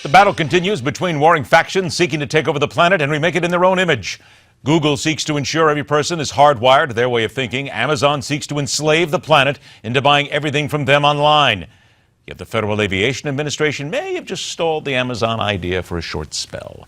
The battle continues between warring factions seeking to take over the planet and remake it in their own image. Google seeks to ensure every person is hardwired to their way of thinking. Amazon seeks to enslave the planet into buying everything from them online. Yet the Federal Aviation Administration may have just stole the Amazon idea for a short spell.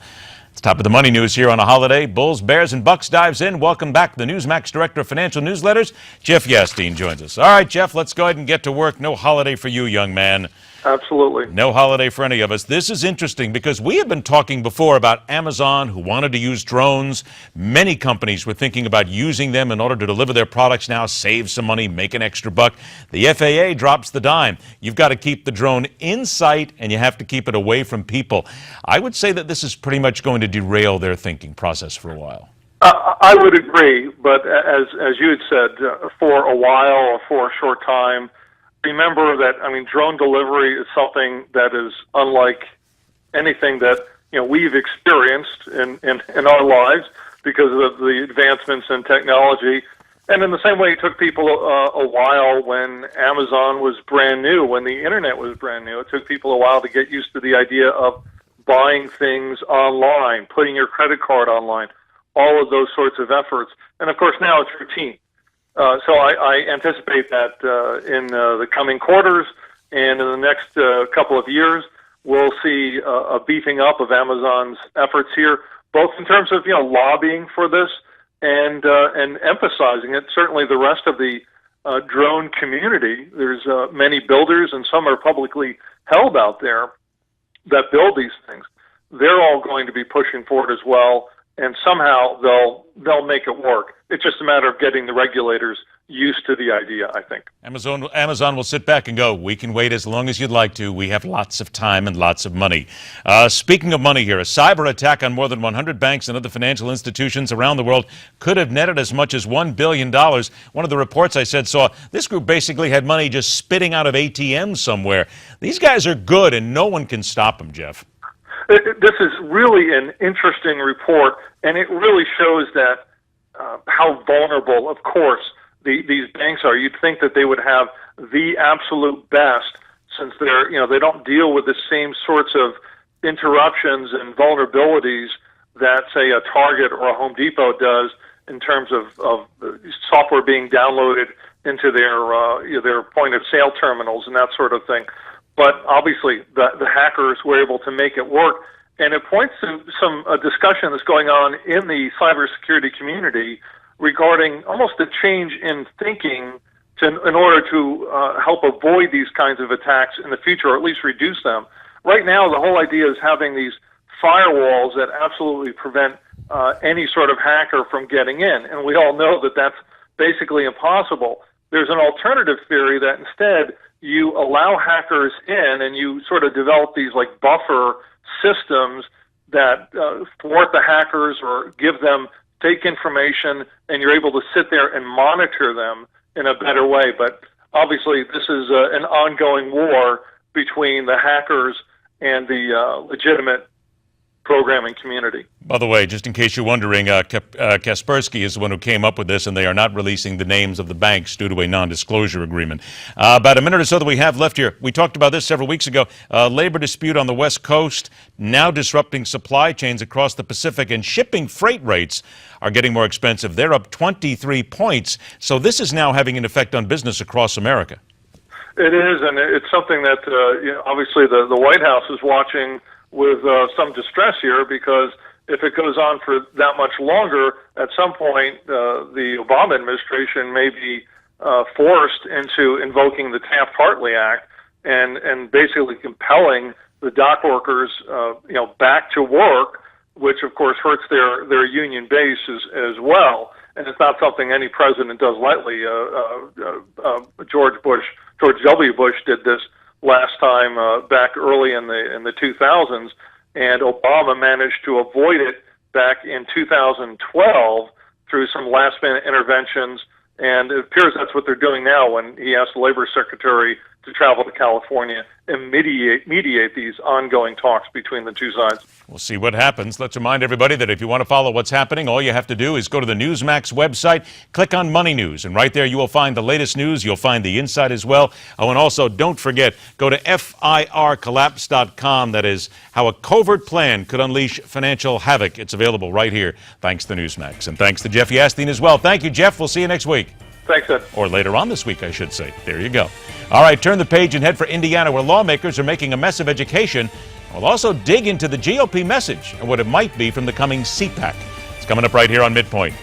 It's top of the money news here on a holiday. Bulls, Bears, and Bucks dives in. Welcome back. The Newsmax Director of Financial Newsletters, Jeff Yastine, joins us. All right, Jeff, let's go ahead and get to work. No holiday for you, young man. Absolutely. No holiday for any of us. This is interesting because we have been talking before about Amazon, who wanted to use drones. Many companies were thinking about using them in order to deliver their products now, save some money, make an extra buck. The FAA drops the dime. You've got to keep the drone in sight, and you have to keep it away from people. I would say that this is pretty much going to derail their thinking process for a while. I would agree, but as you had said, for a while or for a short time, remember that, drone delivery is something that is unlike anything that, we've experienced in our lives because of the advancements in technology. And in the same way, it took people a while when Amazon was brand new, when the internet was brand new. It took people a while to get used to the idea of buying things online, putting your credit card online, all of those sorts of efforts. And of course, now it's routine. So I anticipate that in the coming quarters and in the next couple of years, we'll see a beefing up of Amazon's efforts here, both in terms of lobbying for this and emphasizing it. Certainly, the rest of the drone community. There's many builders, and some are publicly held out there that build these things. They're all going to be pushing for it as well. And somehow they'll make it work. It's just a matter of getting the regulators used to the idea, I think. Amazon will sit back and go, we can wait as long as you'd like to. We have lots of time and lots of money. Speaking of money here, a cyber attack on more than 100 banks and other financial institutions around the world could have netted as much as $1 billion. One of the reports I saw this group basically had money just spitting out of ATMs somewhere. These guys are good, and no one can stop them, Jeff. This is really an interesting report, and it really shows that how vulnerable, of course, these banks are. You'd think that they would have the absolute best, since they don't deal with the same sorts of interruptions and vulnerabilities that, say, a Target or a Home Depot does in terms of software being downloaded into their point-of-sale terminals and that sort of thing. But obviously, the hackers were able to make it work, and it points to some discussion that's going on in the cybersecurity community regarding almost a change in thinking in order to help avoid these kinds of attacks in the future, or at least reduce them. Right now, the whole idea is having these firewalls that absolutely prevent any sort of hacker from getting in, and we all know that that's basically impossible. There's an alternative theory that instead you allow hackers in and you sort of develop these like buffer systems that thwart the hackers or give them fake information, and you're able to sit there and monitor them in a better way. But obviously this is an ongoing war between the hackers and the legitimate programming community. By the way, just in case you're wondering, Kaspersky is the one who came up with this, and they are not releasing the names of the banks due to a non-disclosure agreement. About a minute or so that we have left here. We talked about this several weeks ago. Labor dispute on the West Coast, now disrupting supply chains across the Pacific, and shipping freight rates are getting more expensive. They're up 23 points. So this is now having an effect on business across America. It is, and it's something that obviously the White House is watching with some distress here, because if it goes on for that much longer, at some point the Obama administration may be forced into invoking the Taft-Hartley Act and basically compelling the dock workers back to work, which of course hurts their union base as well. And it's not something any president does lightly. George W. Bush did this last time back early in the 2000s, and Obama managed to avoid it back in 2012 through some last-minute interventions, and it appears that's what they're doing now when he asked the Labor Secretary to travel to California and mediate these ongoing talks between the two sides. We'll see what happens. Let's remind everybody that if you want to follow what's happening, all you have to do is go to the Newsmax website, click on Money News, and right there you will find the latest news. You'll find the inside as well. Oh, and also don't forget, go to fircollapse.com. That is how a covert plan could unleash financial havoc. It's available right here, thanks to Newsmax. And thanks to Jeff Yastine as well. Thank you, Jeff. We'll see you next week. Thanks, Ed. Or later on this week, I should say. There you go. All right, turn the page and head for Indiana, where lawmakers are making a mess of education. We'll also dig into the GOP message and what it might be from the coming CPAC. It's coming up right here on MidPoint.